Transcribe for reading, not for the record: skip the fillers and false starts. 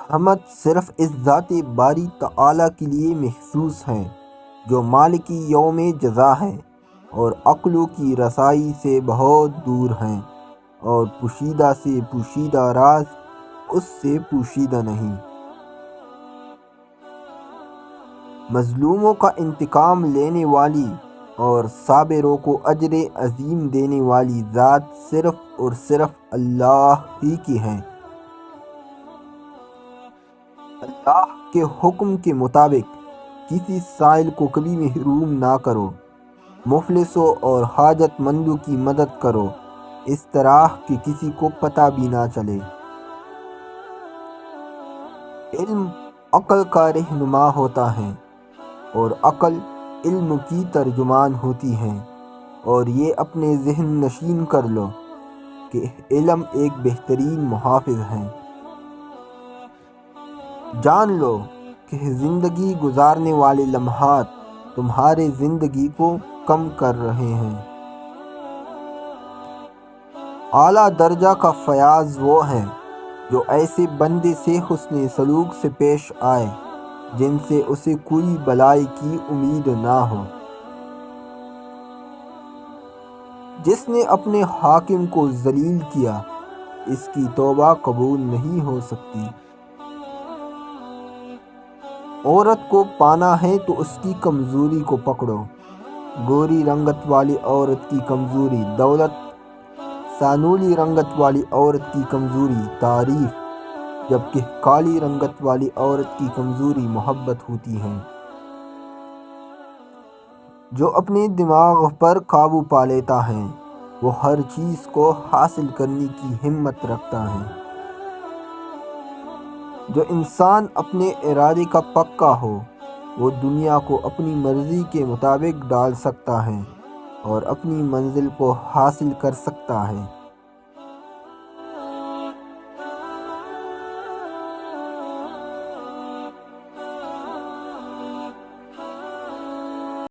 حمد صرف اس ذات باری تعالیٰ کے لیے مخصوص ہیں جو مالک یوم جزا ہے اور عقلوں کی رسائی سے بہت دور ہیں، اور پوشیدہ سے پوشیدہ راز اس سے پوشیدہ نہیں۔ مظلوموں کا انتقام لینے والی اور صابروں کو اجر عظیم دینے والی ذات صرف اور صرف اللہ ہی کی ہے۔ اللہ کے حکم کے مطابق کسی سائل کو کبھی محروم نہ کرو، مفلسوں اور حاجت مندوں کی مدد کرو، اس طرح کہ کسی کو پتہ بھی نہ چلے۔ علم عقل کا رہنما ہوتا ہے اور عقل علم کی ترجمان ہوتی ہے، اور یہ اپنے ذہن نشین کر لو کہ علم ایک بہترین محافظ ہے۔ جان لو کہ زندگی گزارنے والے لمحات تمہارے زندگی کو کم کر رہے ہیں۔ اعلیٰ درجہ کا فیاض وہ ہے جو ایسے بندے سے حسن سلوک سے پیش آئے جن سے اسے کوئی بلائی کی امید نہ ہو۔ جس نے اپنے حاکم کو ذلیل کیا، اس کی توبہ قبول نہیں ہو سکتی۔ عورت کو پانا ہے تو اس کی کمزوری کو پکڑو۔ گوری رنگت والی عورت کی کمزوری دولت، سانولی رنگت والی عورت کی کمزوری تعریف، جبکہ کالی رنگت والی عورت کی کمزوری محبت ہوتی ہے۔ جو اپنے دماغ پر قابو پا لیتا ہے وہ ہر چیز کو حاصل کرنے کی ہمت رکھتا ہے۔ جو انسان اپنے ارادے کا پکا ہو وہ دنیا کو اپنی مرضی کے مطابق ڈال سکتا ہے اور اپنی منزل کو حاصل کر سکتا ہے۔